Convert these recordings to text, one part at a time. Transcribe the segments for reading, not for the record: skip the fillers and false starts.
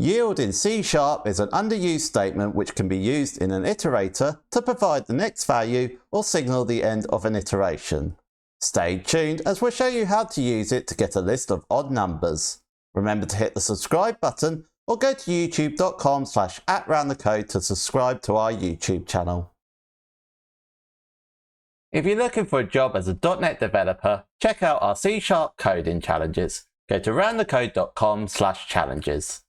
Yield in C# is an underused statement which can be used in an iterator to provide the next value or signal the end of an iteration. Stay tuned as we'll show you how to use it to get a list of odd numbers. Remember to hit the subscribe button or go to youtube.com/@roundthecode to subscribe to our YouTube channel. If you're looking for a job as a .NET developer, check out our C# coding challenges. Go to roundthecode.com/challenges.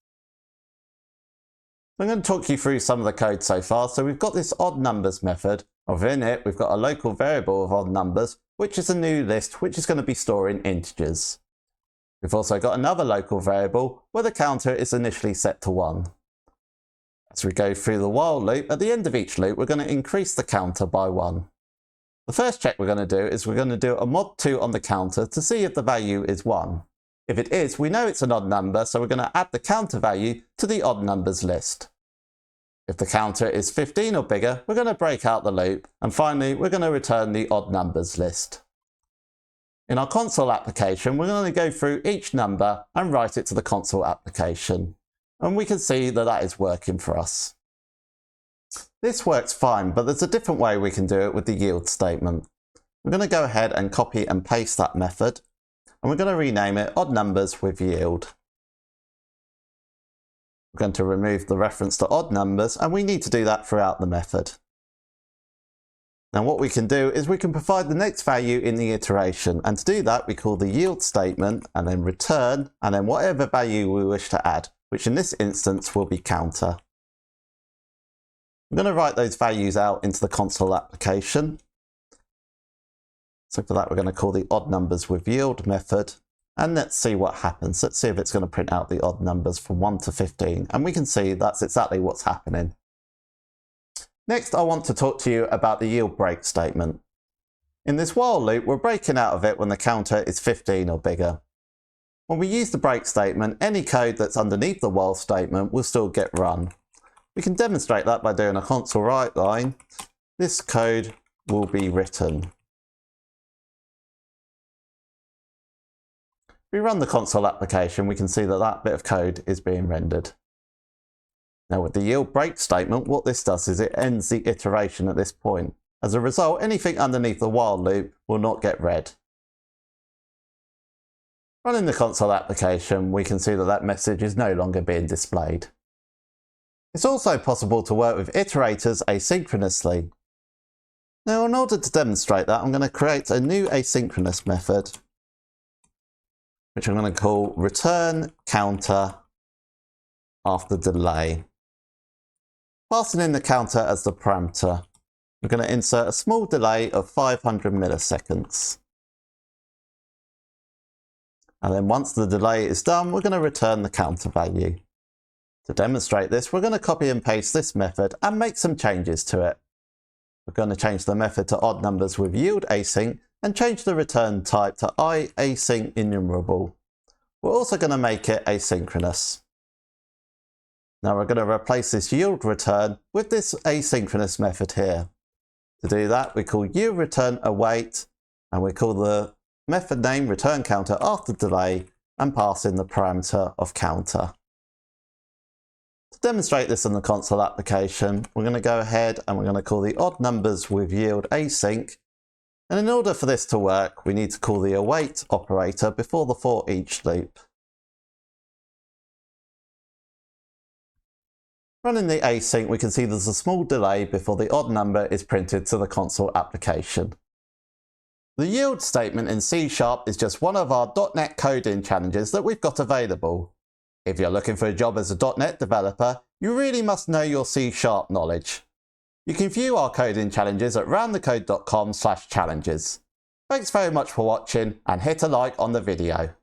I'm going to talk you through some of the code so far. So we've got this odd numbers method. Within it, we've got a local variable of odd numbers, which is a new list, which is going to be storing integers. We've also got another local variable where the counter is initially set to 1. As we go through the while loop, at the end of each loop, we're going to increase the counter by 1. The first check we're going to do is we're going to do a mod 2 on the counter to see if the value is 1. If it is, we know it's an odd number, so we're going to add the counter value to the odd numbers list. If the counter is 15 or bigger, we're going to break out the loop, and finally we're going to return the odd numbers list. In our console application, we're going to go through each number and write it to the console application, and we can see that that is working for us. This works fine, but there's a different way we can do it with the yield statement. We're going to go ahead and copy and paste that method, and we're going to rename it odd numbers with yield. We're going to remove the reference to odd numbers, and we need to do that throughout the method. Now what we can do is we can provide the next value in the iteration, and to do that we call the yield statement and then return and then whatever value we wish to add, which in this instance will be counter. I'm going to write those values out into the console application. So for that we're going to call the odd numbers with yield method, and let's see what happens. Let's see if it's going to print out the odd numbers from 1 to 15, and we can see that's exactly what's happening. Next I want to talk to you about the yield break statement. In this while loop we're breaking out of it when the counter is 15 or bigger. When we use the break statement, any code that's underneath the while statement will still get run. We can demonstrate that by doing a console write line. This code will be written. If we run the console application, we can see that that bit of code is being rendered. Now with the yield break statement, what this does is it ends the iteration at this point. As a result, anything underneath the while loop will not get read. Running the console application, we can see that that message is no longer being displayed. It's also possible to work with iterators asynchronously. Now in order to demonstrate that, I'm going to create a new asynchronous method, which I'm going to call return counter after delay. Passing in the counter as the parameter, we're going to insert a small delay of 500 milliseconds. And then once the delay is done, we're going to return the counter value. To demonstrate this, we're going to copy and paste this method and make some changes to it. We're going to change the method to odd numbers with yield async and change the return type to IAsyncEnumerable. We're also going to make it asynchronous. Now we're going to replace this yield return with this asynchronous method here. To do that, we call yield return await, and we call the method name return counter after delay and pass in the parameter of counter. To demonstrate this in the console application, we're going to go ahead and we're going to call the odd numbers with yield async. And in order for this to work, we need to call the await operator before the for each loop. Running the async, we can see there's a small delay before the odd number is printed to the console application. The yield statement in C# is just one of our .NET coding challenges that we've got available. If you're looking for a job as a .NET developer, you really must know your C# knowledge. You can view our coding challenges at roundthecode.com/challenges. Thanks very much for watching, and hit a like on the video.